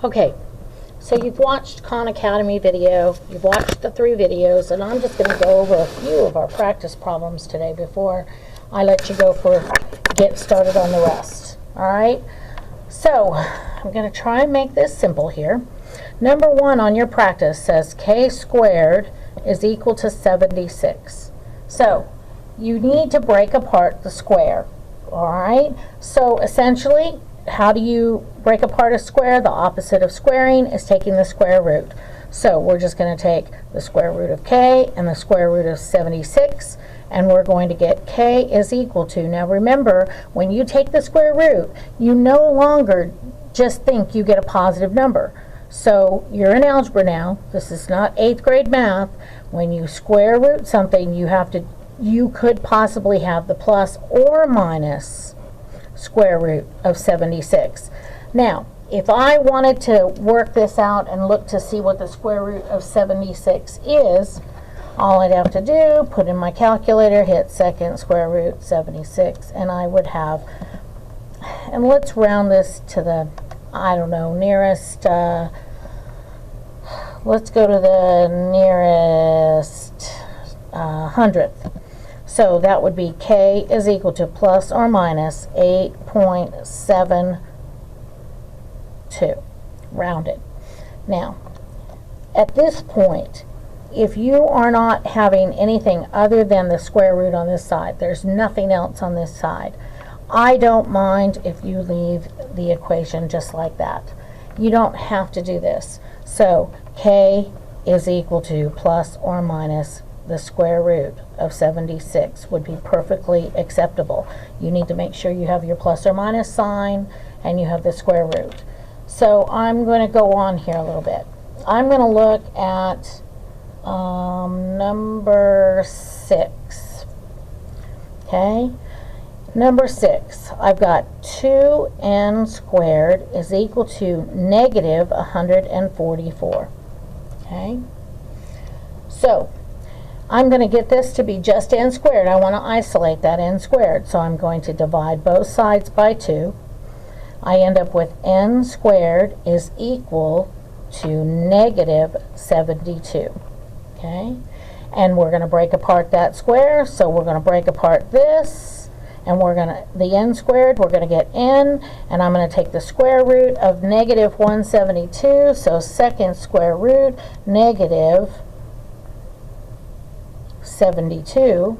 Okay, so you've watched Khan Academy video, you've watched the 3 videos, and I'm just going to go over a few of our practice problems today before I let you get started on the rest. All right, so I'm going to try and make this simple here. Number 1 on your practice says k squared is equal to 76. So you need to break apart the square. All right, so essentially, how do you break apart a square? The opposite of squaring is taking the square root. So we're just going to take the square root of k and the square root of 76, and we're going to get k is equal to, now remember, when you take the square root, you no longer just think you get a positive number. So you're in algebra now. This is not 8th grade math. When you square root something, you could possibly have the plus or minus square root of 76. Now, if I wanted to work this out and look to see what the square root of 76 is, all I'd have to do, put in my calculator, hit second square root 76, and I would have, and let's round this to the, I don't know, nearest, let's go to the nearest 100th. So that would be k is equal to plus or minus 8.72, rounded. Now, at this point, if you are not having anything other than the square root on this side, there's nothing else on this side, I don't mind if you leave the equation just like that. You don't have to do this. So k is equal to plus or minus the square root of 76 would be perfectly acceptable. You need to make sure you have your plus or minus sign and you have the square root. So I'm going to go on here a little bit. I'm going to look at number 6. Okay, number 6, I've got 2n squared is equal to negative 144. Okay, so I'm going to get this to be just n squared. I want to isolate that n squared, so I'm going to divide both sides by 2. I end up with n squared is equal to negative 72. Okay, and we're going to break apart that square, so we're going to break apart this, and we're going to, the n squared, we're going to get n, and I'm going to take the square root of negative 172, so second square root, negative 72,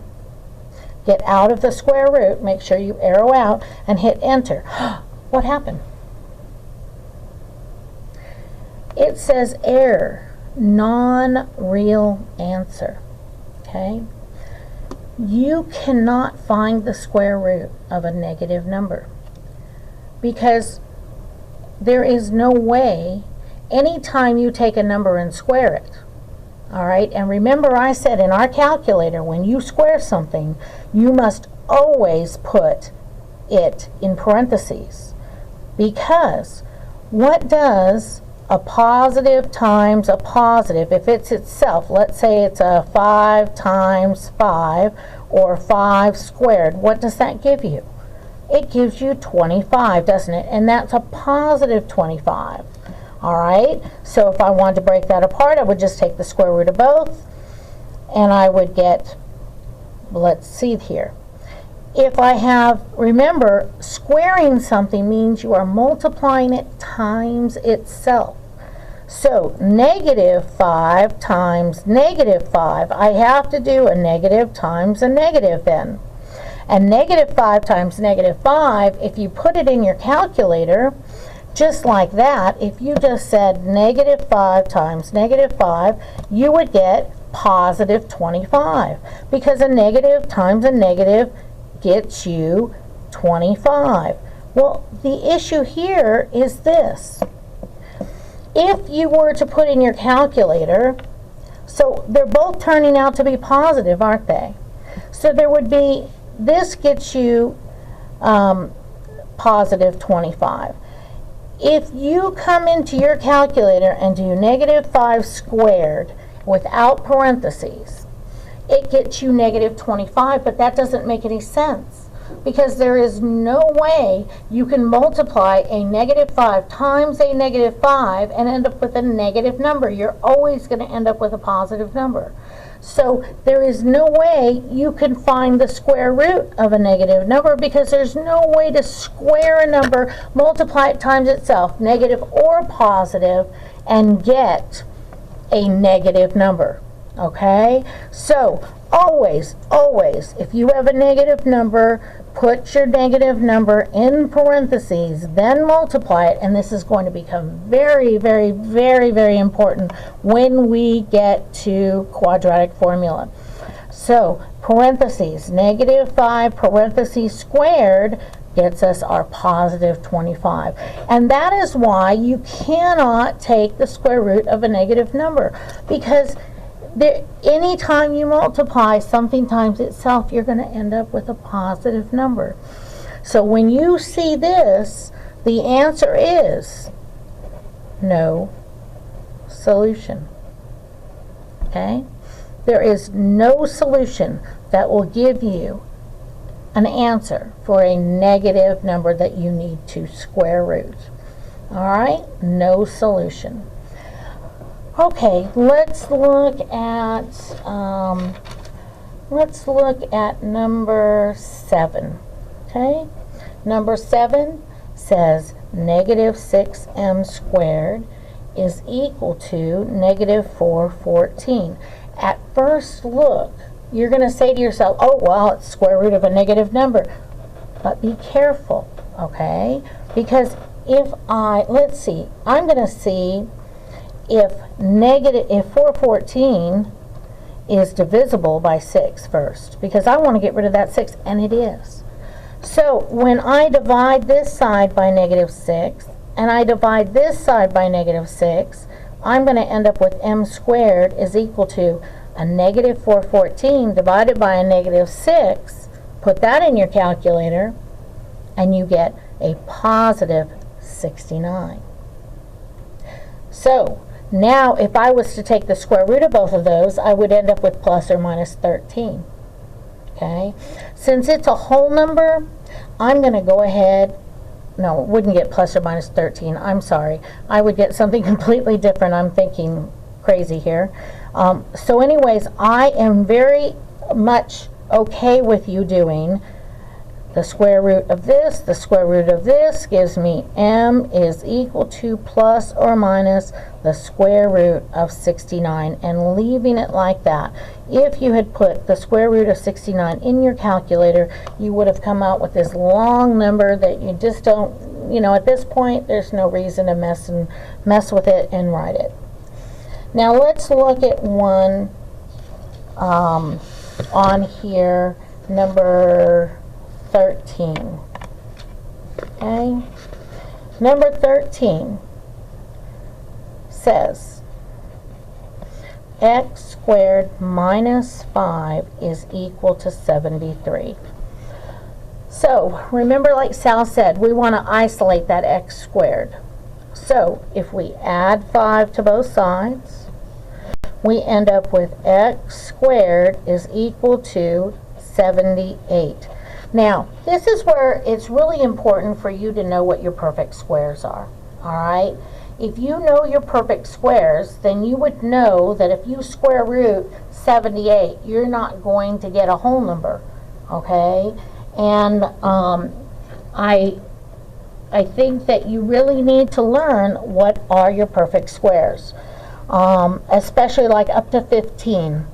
get out of the square root, make sure you arrow out, and hit enter. What happened? It says error, non-real answer. Okay? You cannot find the square root of a negative number because there is no way anytime you take a number and square it. All right, and remember I said in our calculator, when you square something, you must always put it in parentheses, because what does a positive times a positive, if it's itself, let's say it's a 5 times 5 or 5 squared, what does that give you? It gives you 25, doesn't it? And that's a positive 25. All right, so if I wanted to break that apart, I would just take the square root of both, and I would get, let's see here. If I have, remember, squaring something means you are multiplying it times itself. So negative 5 times negative 5, I have to do a negative times a negative then. And negative 5 times negative 5, if you put it in your calculator, just like that, if you just said negative 5 times negative 5, you would get positive 25, because a negative times a negative gets you 25. Well, the issue here is this. If you were to put in your calculator, so they're both turning out to be positive, aren't they? So there would be, this gets you positive 25. If you come into your calculator and do negative 5 squared without parentheses, it gets you negative 25, but that doesn't make any sense. because there is no way you can multiply a -5 times a -5 and end up with a negative number. You're always going to end up with a positive number. So there is no way you can find the square root of a negative number, because there's no way to square a number, multiply it times itself, negative or positive, and get a negative number. Okay? So always, if you have a negative number, put your negative number in parentheses, then multiply it, and this is going to become very, very, very, very important when we get to quadratic formula. So parentheses, -5 parentheses squared gets us our positive 25. And that is why you cannot take the square root of a negative number, because anytime you multiply something times itself, you're going to end up with a positive number. So when you see this, the answer is no solution. Okay? There is no solution that will give you an answer for a negative number that you need to square root. All right? No solution. Okay, let's look at number 7. Okay, number 7 says -6m squared is equal to -414. At first look, you're going to say to yourself, oh, well, it's square root of a negative number. But be careful, okay? Because let's see, I'm going to see if 414 is divisible by 6 first, because I want to get rid of that 6, and it is. So when I divide this side by -6, and I divide this side by -6, I'm going to end up with m squared is equal to a -414 divided by a -6. Put that in your calculator, and you get a positive 69. So now, if I was to take the square root of both of those, I would end up with plus or minus 13. Okay? Since it's a whole number, I'm going to go ahead. No, it wouldn't get plus or minus 13. I'm sorry. I would get something completely different. I'm thinking crazy here. So anyways, I am very much okay with you doing the square root of this. The square root of this gives me m is equal to plus or minus the square root of 69, and leaving it like that. If you had put the square root of 69 in your calculator, you would have come out with this long number that you just don't, at this point, there's no reason to mess with it and write it. Now let's look at one on here, number 13. Okay? Number 13 says x squared minus 5 is equal to 73. So remember, like Sal said, we want to isolate that x squared. So if we add 5 to both sides, we end up with x squared is equal to 78. Now, this is where it's really important for you to know what your perfect squares are. All right? If you know your perfect squares, then you would know that if you square root 78, you're not going to get a whole number. Okay? And I think that you really need to learn what are your perfect squares. Especially like up to 15.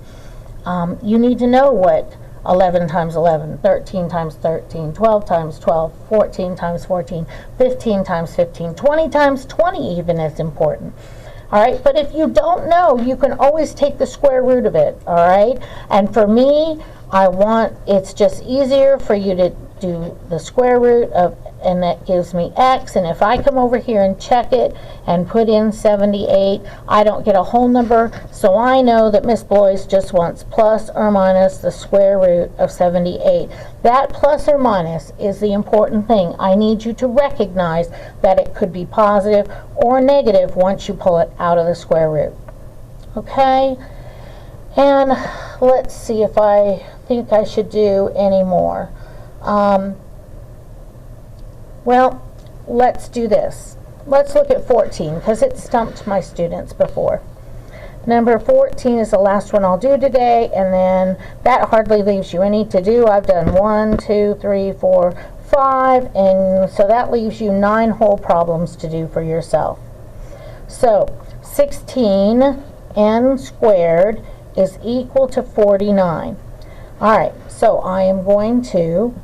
You need to know what 11 times 11, 13 times 13, 12 times 12, 14 times 14, 15 times 15, 20 times 20 even is important. All right, but if you don't know, you can always take the square root of it, all right? And for me, it's just easier for you to do the square root of, and that gives me x, and if I come over here and check it and put in 78, I don't get a whole number, so I know that Miss Blois just wants plus or minus the square root of 78. That plus or minus is the important thing. I need you to recognize that it could be positive or negative once you pull it out of the square root. Okay? And let's see if I think I should do any more. Well, let's do this. Let's look at 14 because it stumped my students before. Number 14 is the last one I'll do today, and then that hardly leaves you any to do. I've done 1, 2, 3, 4, 5, and so that leaves you 9 whole problems to do for yourself. So 16n squared is equal to 49. All right, so I am going to,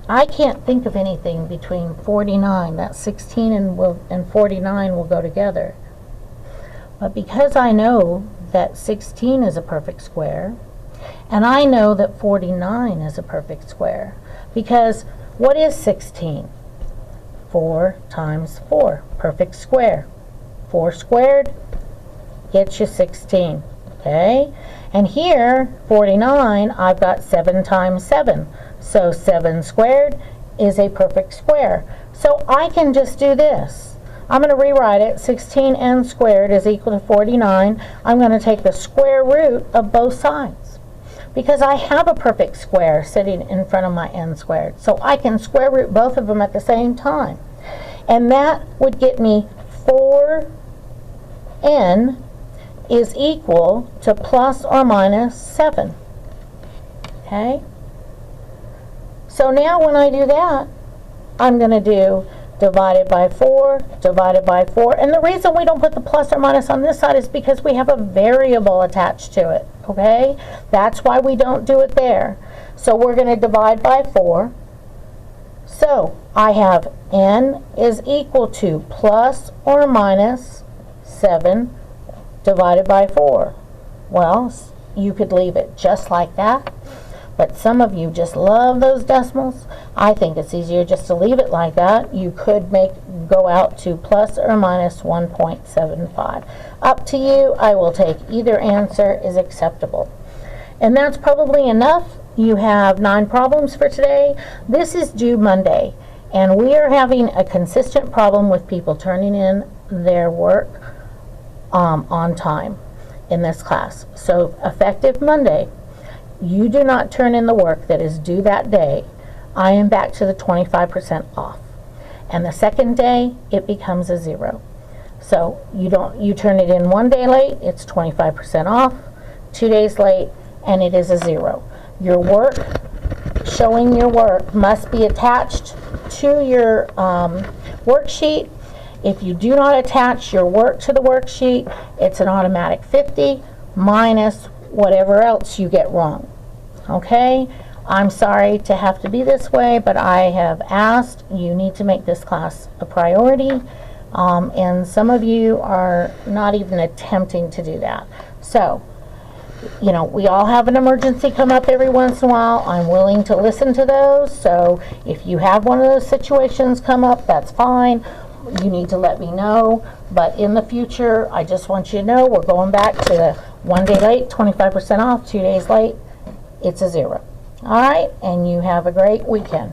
I can't think of anything between 49. That 16 and 49 will go together. But because I know that 16 is a perfect square, and I know that 49 is a perfect square, because what is 16? 4 times 4, perfect square. 4 squared gets you 16, okay? And here, 49, I've got 7 times 7. So 7 squared is a perfect square. So I can just do this. I'm going to rewrite it. 16n squared is equal to 49. I'm going to take the square root of both sides, because I have a perfect square sitting in front of my n squared. So I can square root both of them at the same time. And that would get me 4n is equal to plus or minus 7. Okay? So now when I do that, I'm going to do divided by 4, divided by 4. And the reason we don't put the plus or minus on this side is because we have a variable attached to it. Okay? That's why we don't do it there. So we're going to divide by 4. So I have n is equal to plus or minus 7 divided by 4. Well, you could leave it just like that, but some of you just love those decimals. I think it's easier just to leave it like that. You could go out to plus or minus 1.75. Up to you. I will take either answer is acceptable. And that's probably enough. You have 9 problems for today. This is due Monday, and we are having a consistent problem with people turning in their work on time in this class. So effective Monday, you do not turn in the work that is due that day, I am back to the 25% off. And the second day, it becomes a 0. So you turn it in 1 day late, it's 25% off. 2 days late, and it is a 0. Your work, showing your work, must be attached to your worksheet. If you do not attach your work to the worksheet, it's an automatic 50 minus whatever else you get wrong. Okay? I'm sorry to have to be this way, but I have asked. You need to make this class a priority, and some of you are not even attempting to do that. So, you know, we all have an emergency come up every once in a while. I'm willing to listen to those. So if you have one of those situations come up, that's fine. You need to let me know. But in the future, I just want you to know we're going back to the 1 day late, 25% off, 2 days late, it's a 0. All right, and you have a great weekend.